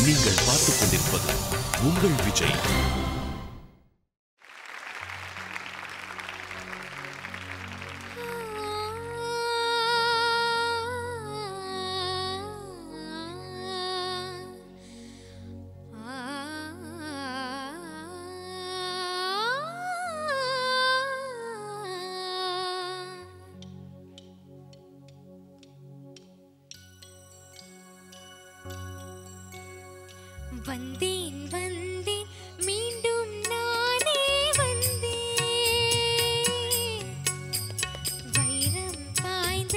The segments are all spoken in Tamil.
நீங்கள் பார்த்துக் கொண்டிருப்பது உங்கள் விஜய். வந்தேன் வந்தேன் மீண்டும் நானே வந்தேன், வைரம் பாய்ந்த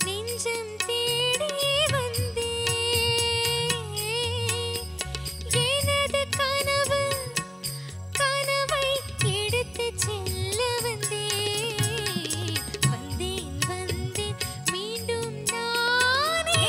நெஞ்சம் தேடி வந்தேன், எனது கனவு கனவை எடுத்துச் செல்ல வந்தேன், வந்தேன் வந்தேன் மீண்டும் நானே.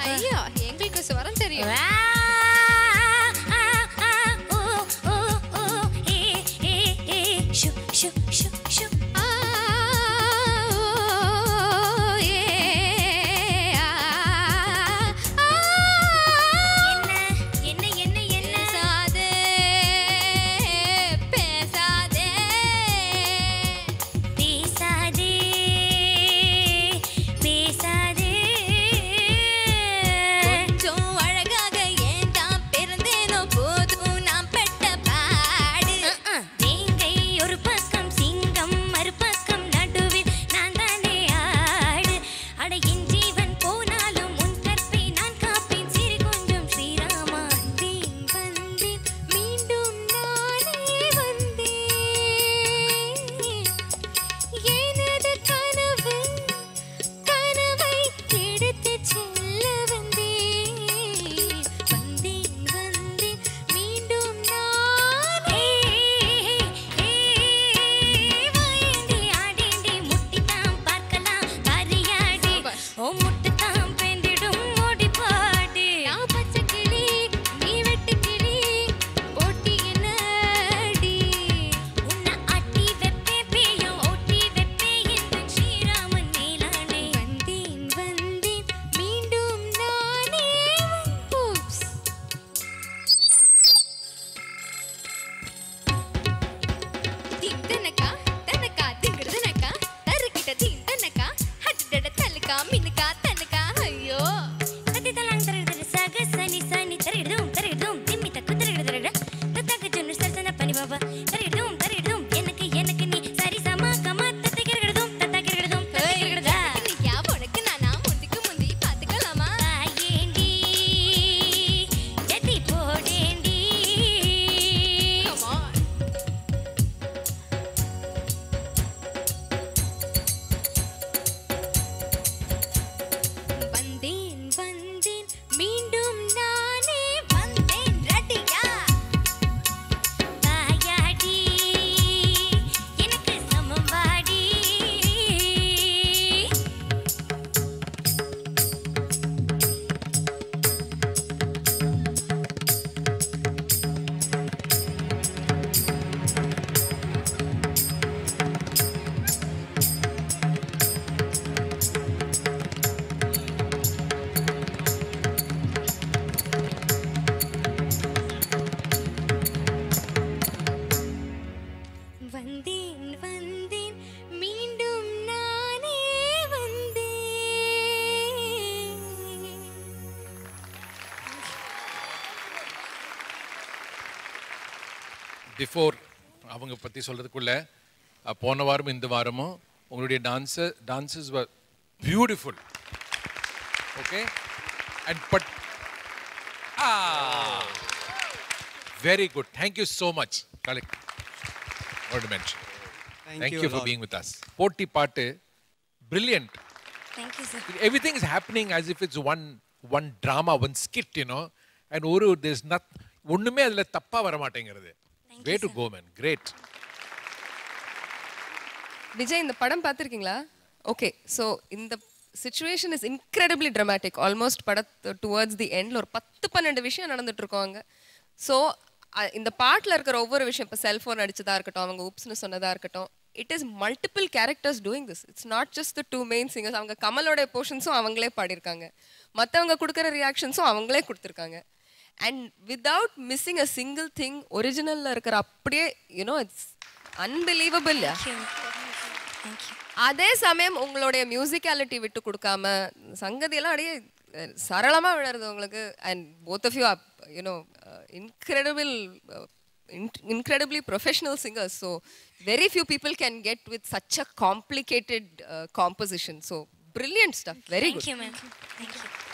ஐயா, எங்களுக்கு ஸ்வரம் தெரியும். கொஞ்சம் அழகாக பிஃபோர் அவங்க பற்றி சொல்கிறதுக்குள்ள போன வாரம் இந்த வாரமும் உங்களுடைய dances were beautiful. Okay and but very good. Thank you so much collect mention. Thank you for being with us. போட்டி பாட்டு brilliant. Thank you, sir. Everything is happening as if it's one drama, one skit, you know, and there's not ஒண்ணுமே அதுல தப்பா வர மாட்டேங்கிறது. Way to go, man. Great. Vijay, இந்த படம் பார்த்திருக்கீங்களா? ஓகே, ஸோ இந்த situation is incredibly dramatic. Almost towards the எண்ட்ல ஒரு 10-12 விஷயம் நடந்துட்டு இருக்கோங்க. ஸோ இந்த பாட்டில் இருக்கிற ஒவ்வொரு விஷயம், இப்போ செல்ஃபோன் அடிச்சதா இருக்கட்டும், அவங்க உப்ஸ்னு சொன்னதா இருக்கட்டும், it is multiple characters doing this. It's not just the two main singers. அவங்க கமலோட போர்ஷன்ஸும் அவங்களே பாடியிருக்காங்க, மற்றவங்க கொடுக்குற ரியாக்ஷன்ஸும் அவங்களே கொடுத்துருக்காங்க. And without missing a single thing, ஒரிஜினலில் இருக்கிற அப்படியே யூனோ இட்ஸ் அன்பிலீவபிள். அதே சமயம் உங்களுடைய மியூசிக்காலிட்டி விட்டு கொடுக்காம சங்கதியெல்லாம் அப்படியே சரளமாக விழுறது உங்களுக்கு. And both of you are you know incredibly professional singers, so very few people can get with such a complicated composition. So brilliant stuff. Very good. Thank you, ma'am. Thank you.